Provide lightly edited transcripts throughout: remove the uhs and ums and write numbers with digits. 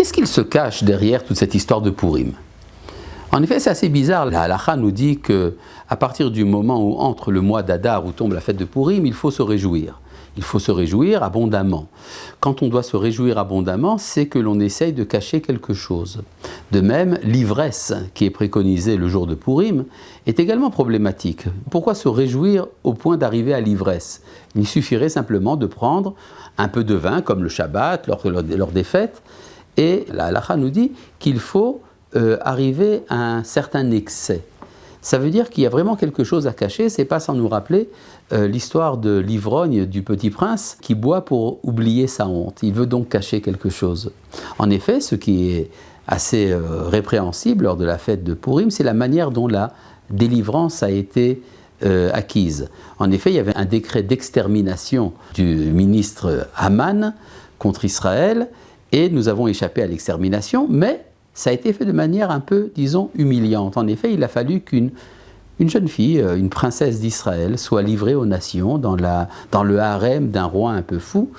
qu'est-ce qu'il se cache derrière toute cette histoire de Pourim? En effet, c'est assez bizarre. La halakha nous dit qu'à partir du moment où entre le mois d'Adar, où tombe la fête de Pourim, il faut se réjouir. Il faut se réjouir abondamment. Quand on doit se réjouir abondamment, c'est que l'on essaye de cacher quelque chose. De même, l'ivresse qui est préconisée le jour de Pourim est également problématique. Pourquoi se réjouir au point d'arriver à l'ivresse? Il suffirait simplement de prendre un peu de vin, comme le Shabbat, lors des fêtes, et la halakha nous dit qu'il faut arriver à un certain excès. Ça veut dire qu'il y a vraiment quelque chose à cacher, c'est pas sans nous rappeler l'histoire de l'ivrogne du Petit Prince qui boit pour oublier sa honte. Il veut donc cacher quelque chose. En effet, ce qui est assez répréhensible lors de la fête de Pourim, c'est la manière dont la délivrance a été acquise. En effet, il y avait un décret d'extermination du ministre Haman contre Israël, et nous avons échappé à l'extermination, mais ça a été fait de manière un peu, disons, humiliante. En effet, il a fallu qu'une jeune fille, une princesse d'Israël, soit livrée aux nations dans le harem d'un roi un peu fou.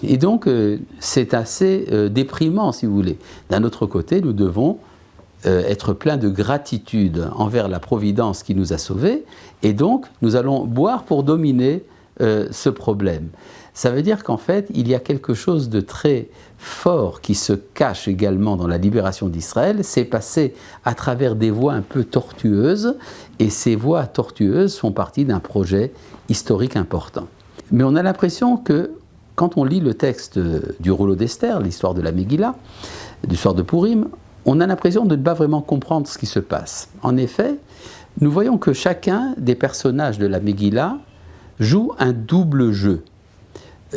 Et donc, c'est assez déprimant, si vous voulez. D'un autre côté, nous devons être pleins de gratitude envers la Providence qui nous a sauvés. Et donc, nous allons boire pour dominer ce problème. Ça veut dire qu'en fait, il y a quelque chose de très fort qui se cache également dans la libération d'Israël. C'est passé à travers des voies un peu tortueuses, et ces voies tortueuses font partie d'un projet historique important. Mais on a l'impression que, quand on lit le texte du rouleau d'Esther, l'histoire de la Megillah, l'histoire de Pourim, on a l'impression de ne pas vraiment comprendre ce qui se passe. En effet, nous voyons que chacun des personnages de la Megillah joue un double jeu.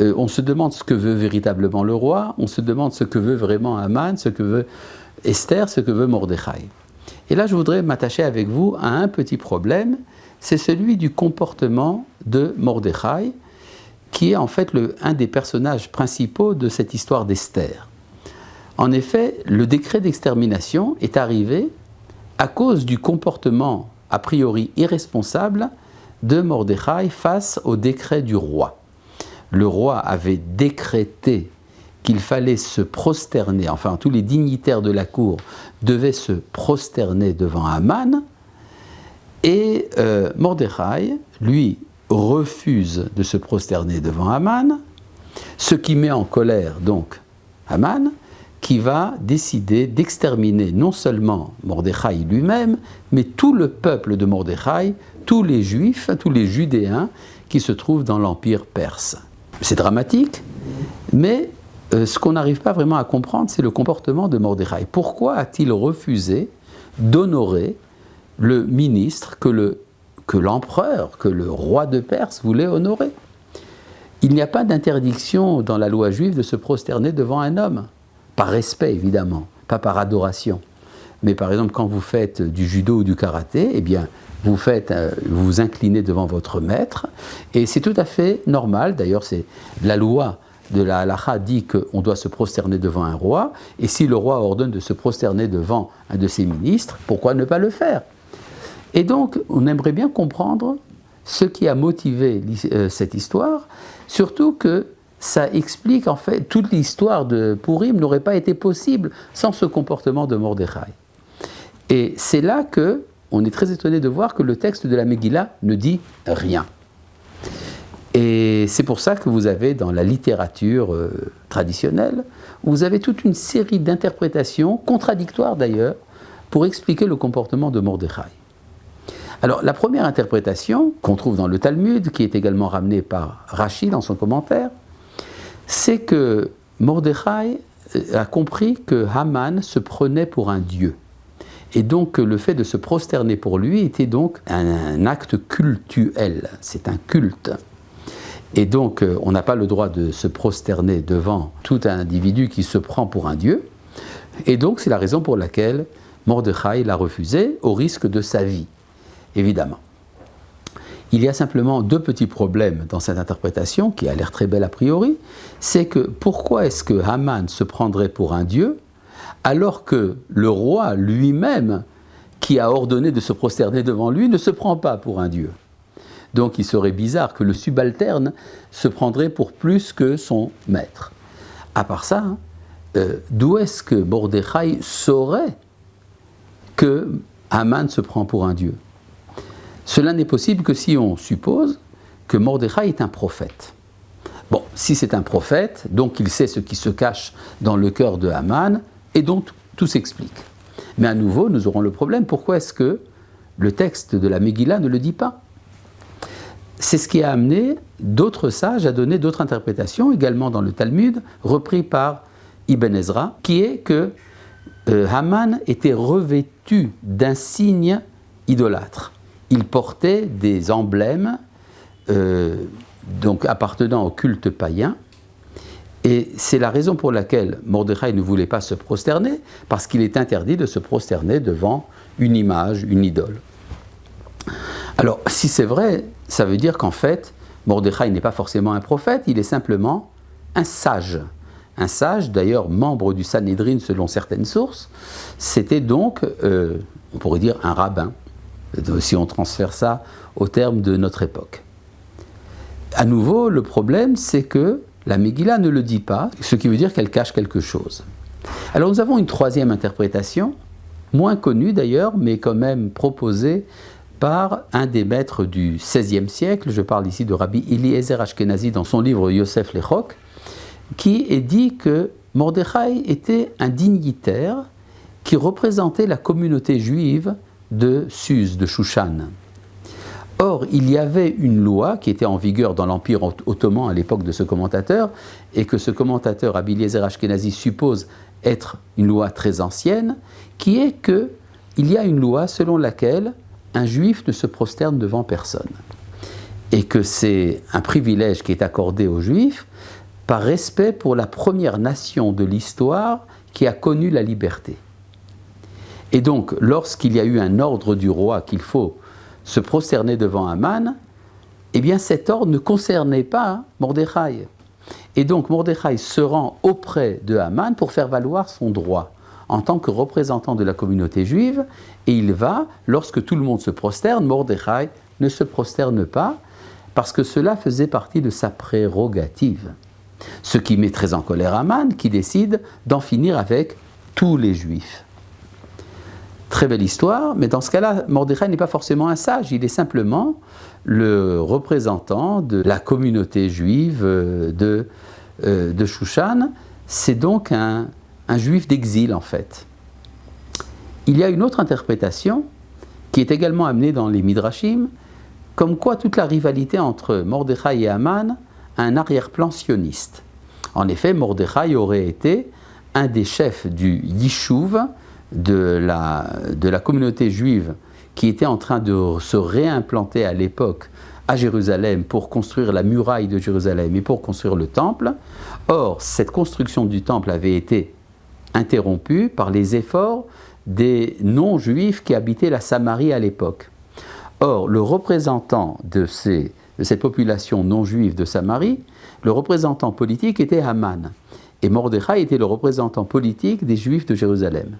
On se demande ce que veut véritablement le roi, on se demande ce que veut vraiment Haman, ce que veut Esther, ce que veut Mordechai. Et là, je voudrais m'attacher avec vous à un petit problème, c'est celui du comportement de Mordechai, qui est en fait un des personnages principaux de cette histoire d'Esther. En effet, le décret d'extermination est arrivé à cause du comportement a priori irresponsable de Mordechai face au décret du roi. Le roi avait décrété qu'il fallait se prosterner, enfin tous les dignitaires de la cour devaient se prosterner devant Haman, et Mordechai, lui, refuse de se prosterner devant Haman, ce qui met en colère donc Haman, qui va décider d'exterminer non seulement Mordechai lui-même, mais tout le peuple de Mordechai, tous les Juifs, tous les Judéens qui se trouvent dans l'Empire perse. C'est dramatique, mais ce qu'on n'arrive pas vraiment à comprendre, c'est le comportement de Mordechai. Pourquoi a-t-il refusé d'honorer le ministre que l'empereur, que le roi de Perse voulait honorer? Il n'y a pas d'interdiction dans la loi juive de se prosterner devant un homme, par respect évidemment, pas par adoration. Mais par exemple, quand vous faites du judo ou du karaté, eh bien, vous vous inclinez devant votre maître, et c'est tout à fait normal. D'ailleurs, c'est la loi de la halakha dit qu'on doit se prosterner devant un roi, et si le roi ordonne de se prosterner devant un de ses ministres, pourquoi ne pas le faire? Et donc, on aimerait bien comprendre ce qui a motivé cette histoire, surtout que ça explique en fait toute l'histoire de Pourim n'aurait pas été possible sans ce comportement de Mordechai. Et c'est là que on est très étonné de voir que le texte de la Megillah ne dit rien. Et c'est pour ça que vous avez dans la littérature traditionnelle, vous avez toute une série d'interprétations, contradictoires d'ailleurs, pour expliquer le comportement de Mordechai. Alors la première interprétation, qu'on trouve dans le Talmud, qui est également ramenée par Rashi dans son commentaire, c'est que Mordechai a compris que Haman se prenait pour un dieu. Et donc le fait de se prosterner pour lui était donc un acte cultuel, c'est un culte. Et donc on n'a pas le droit de se prosterner devant tout individu qui se prend pour un dieu. Et donc c'est la raison pour laquelle Mordechai l'a refusé au risque de sa vie, évidemment. Il y a simplement deux petits problèmes dans cette interprétation, qui a l'air très belle a priori. C'est que pourquoi est-ce que Haman se prendrait pour un dieu alors que le roi lui-même, qui a ordonné de se prosterner devant lui, ne se prend pas pour un dieu? Donc il serait bizarre que le subalterne se prendrait pour plus que son maître. À part ça, d'où est-ce que Mordechai saurait que Haman se prend pour un dieu? Cela n'est possible que si on suppose que Mordechai est un prophète. Bon, si c'est un prophète, donc il sait ce qui se cache dans le cœur de Haman, et donc tout s'explique. Mais à nouveau, nous aurons le problème, pourquoi est-ce que le texte de la Megillah ne le dit pas? C'est ce qui a amené d'autres sages à donner d'autres interprétations, également dans le Talmud, repris par Ibn Ezra, qui est que Haman était revêtu d'un signe idolâtre. Il portait des emblèmes donc appartenant au culte païen, et c'est la raison pour laquelle Mordechai ne voulait pas se prosterner, parce qu'il est interdit de se prosterner devant une image, une idole. Alors, si c'est vrai, ça veut dire qu'en fait, Mordechai n'est pas forcément un prophète, il est simplement un sage. Un sage, d'ailleurs membre du Sanhédrin selon certaines sources, c'était donc, on pourrait dire, un rabbin, si on transfère ça au terme de notre époque. À nouveau, le problème, c'est que la Megillah ne le dit pas, ce qui veut dire qu'elle cache quelque chose. Alors nous avons une troisième interprétation, moins connue d'ailleurs, mais quand même proposée par un des maîtres du XVIe siècle, je parle ici de Rabbi Eliezer Ashkenazi dans son livre Yosef Lechok, qui est dit que Mordechai était un dignitaire qui représentait la communauté juive de Suse, de Shushan. Or, il y avait une loi qui était en vigueur dans l'Empire ottoman à l'époque de ce commentateur, et que ce commentateur, Rabbi Eliezer Ashkenazi, suppose être une loi très ancienne, qui est qu'il y a une loi selon laquelle un juif ne se prosterne devant personne. Et que c'est un privilège qui est accordé aux juifs par respect pour la première nation de l'histoire qui a connu la liberté. Et donc, lorsqu'il y a eu un ordre du roi qu'il faut se prosterner devant Haman, eh bien cet ordre ne concernait pas Mordechai. Et donc Mordechai se rend auprès de Haman pour faire valoir son droit en tant que représentant de la communauté juive, et il va, lorsque tout le monde se prosterne, Mordechai ne se prosterne pas, parce que cela faisait partie de sa prérogative. Ce qui met très en colère Haman, qui décide d'en finir avec tous les juifs. Très belle histoire, mais dans ce cas-là, Mordechai n'est pas forcément un sage, il est simplement le représentant de la communauté juive de Shushan. C'est donc un juif d'exil en fait. Il y a une autre interprétation qui est également amenée dans les Midrashim, comme quoi toute la rivalité entre Mordechai et Haman a un arrière-plan sioniste. En effet, Mordechai aurait été un des chefs du Yishuv, de la communauté juive qui était en train de se réimplanter à l'époque à Jérusalem pour construire la muraille de Jérusalem et pour construire le temple. Or, cette construction du temple avait été interrompue par les efforts des non-juifs qui habitaient la Samarie à l'époque. Or, le représentant de cette population non-juive de Samarie, le représentant politique était Haman. Et Mordechai était le représentant politique des Juifs de Jérusalem.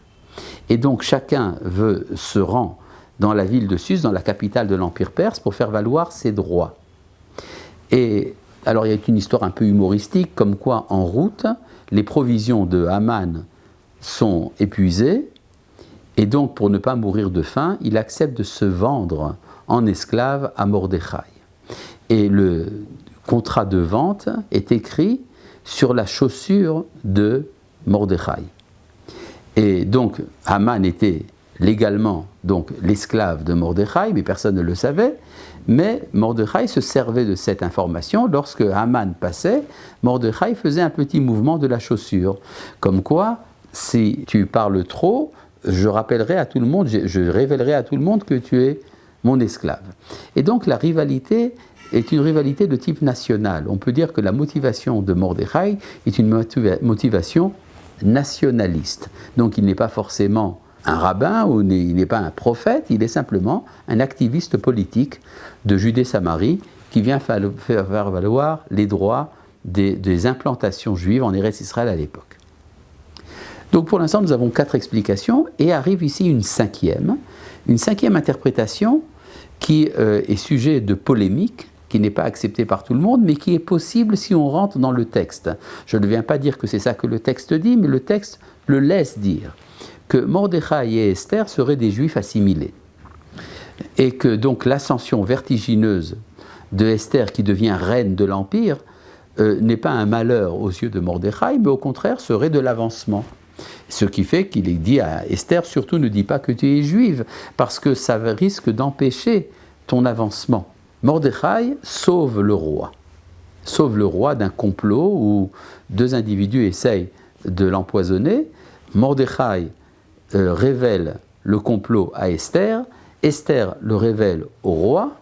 Et donc chacun se rend dans la ville de Suse, dans la capitale de l'Empire perse, pour faire valoir ses droits. Et alors il y a une histoire un peu humoristique, comme quoi en route, les provisions de Haman sont épuisées, et donc pour ne pas mourir de faim, il accepte de se vendre en esclave à Mordechai. Et le contrat de vente est écrit sur la chaussure de Mordechai. Et donc Haman était légalement donc l'esclave de Mordechai, mais personne ne le savait. Mais Mordechai se servait de cette information. Lorsque Haman passait, Mordechai faisait un petit mouvement de la chaussure. Comme quoi, si tu parles trop, je rappellerai à tout le monde, je révélerai à tout le monde que tu es mon esclave. Et donc la rivalité est une rivalité de type national. On peut dire que la motivation de Mordechai est une motivation nationaliste. Donc il n'est pas forcément un rabbin ou il n'est pas un prophète, il est simplement un activiste politique de Judée-Samarie qui vient faire valoir les droits des implantations juives en Eretz Israël à l'époque. Donc pour l'instant nous avons 4 explications et arrive ici une cinquième interprétation qui est sujet de polémique, qui n'est pas accepté par tout le monde, mais qui est possible si on rentre dans le texte. Je ne viens pas dire que c'est ça que le texte dit, mais le texte le laisse dire que Mordechai et Esther seraient des Juifs assimilés. Et que donc l'ascension vertigineuse de Esther qui devient reine de l'Empire n'est pas un malheur aux yeux de Mordechai, mais au contraire serait de l'avancement. Ce qui fait qu'il est dit à Esther, surtout ne dis pas que tu es juive, parce que ça risque d'empêcher ton avancement. Mordechai sauve le roi d'un complot où deux individus essayent de l'empoisonner. Mordechai révèle le complot à Esther, Esther le révèle au roi,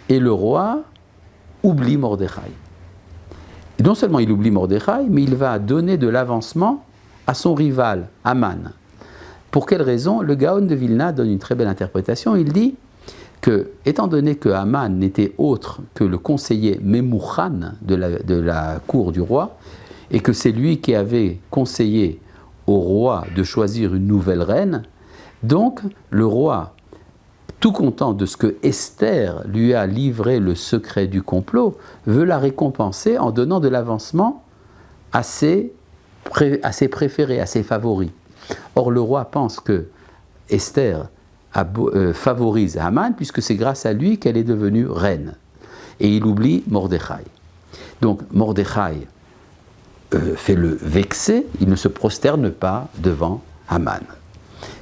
et le roi oublie Mordechai. Et non seulement il oublie Mordechai, mais il va donner de l'avancement à son rival, Haman. Pour quelle raison? Le Gaon de Vilna donne une très belle interprétation. Il dit que, étant donné que Haman n'était autre que le conseiller Memouchan de la cour du roi, et que c'est lui qui avait conseillé au roi de choisir une nouvelle reine, donc le roi, tout content de ce que Esther lui a livré le secret du complot, veut la récompenser en donnant de l'avancement à ses préférés, à ses favoris. Or, le roi pense que Esther favorise Haman, puisque c'est grâce à lui qu'elle est devenue reine. Et il oublie Mordechai. Donc, Mordechai fait le vexé, il ne se prosterne pas devant Haman.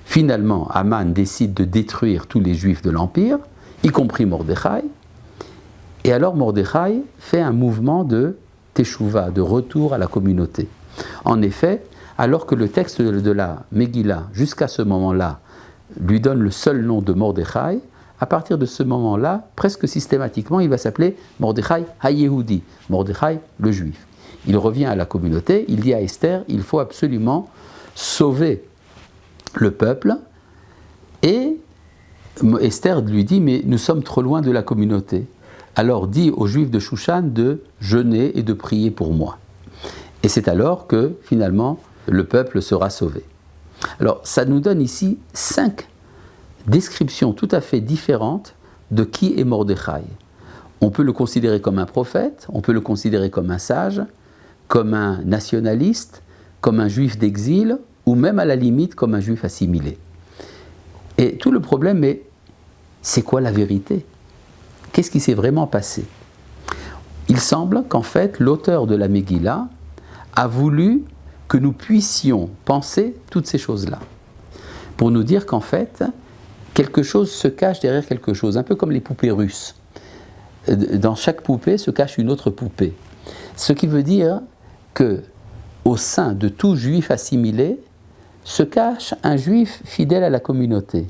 Finalement, Haman décide de détruire tous les Juifs de l'Empire, y compris Mordechai, et alors Mordechai fait un mouvement de teshuva, de retour à la communauté. En effet, alors que le texte de la Megillah, jusqu'à ce moment-là, lui donne le seul nom de Mordechai, à partir de ce moment-là, presque systématiquement, il va s'appeler Mordechai HaYehudi, Mordechai le Juif. Il revient à la communauté, il dit à Esther, il faut absolument sauver le peuple, et Esther lui dit, mais nous sommes trop loin de la communauté. Alors dis aux Juifs de Shushan de jeûner et de prier pour moi. Et c'est alors que, finalement, le peuple sera sauvé. Alors, ça nous donne ici 5 descriptions tout à fait différentes de qui est Mordechai. On peut le considérer comme un prophète, on peut le considérer comme un sage, comme un nationaliste, comme un juif d'exil, ou même à la limite comme un juif assimilé. Et tout le problème est, c'est quoi la vérité? Qu'est-ce qui s'est vraiment passé? Il semble qu'en fait, l'auteur de la Megillah a voulu que nous puissions penser toutes ces choses-là, pour nous dire qu'en fait, quelque chose se cache derrière quelque chose, un peu comme les poupées russes. Dans chaque poupée se cache une autre poupée. Ce qui veut dire que, au sein de tout juif assimilé, se cache un juif fidèle à la communauté.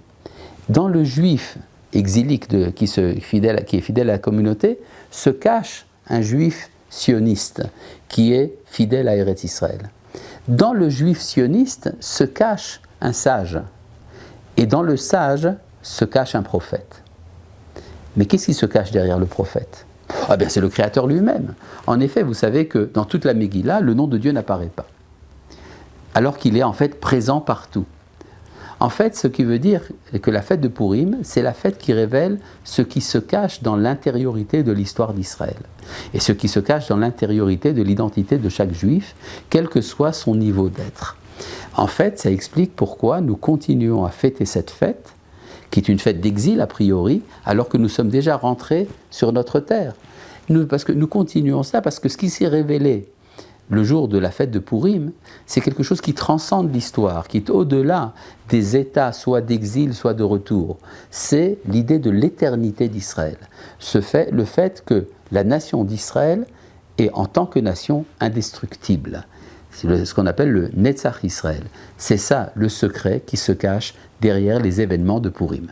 Dans le juif exilique qui est fidèle à la communauté, se cache un juif sioniste qui est fidèle à Eretz Israël. Dans le juif sioniste se cache un sage, et dans le sage se cache un prophète. Mais qu'est-ce qui se cache derrière le prophète? Ah bien, c'est le Créateur lui-même. En effet, vous savez que dans toute la Megillah, le nom de Dieu n'apparaît pas, alors qu'il est en fait présent partout. En fait, ce qui veut dire que la fête de Purim, c'est la fête qui révèle ce qui se cache dans l'intériorité de l'histoire d'Israël, et ce qui se cache dans l'intériorité de l'identité de chaque juif, quel que soit son niveau d'être. En fait, ça explique pourquoi nous continuons à fêter cette fête, qui est une fête d'exil a priori, alors que nous sommes déjà rentrés sur notre terre. Parce que nous continuons ça, parce que ce qui s'est révélé le jour de la fête de Purim, c'est quelque chose qui transcende l'histoire, qui est au-delà des états, soit d'exil, soit de retour. C'est l'idée de l'éternité d'Israël. Le fait que la nation d'Israël est en tant que nation indestructible. C'est ce qu'on appelle le Netzach Israël. C'est ça le secret qui se cache derrière les événements de Purim.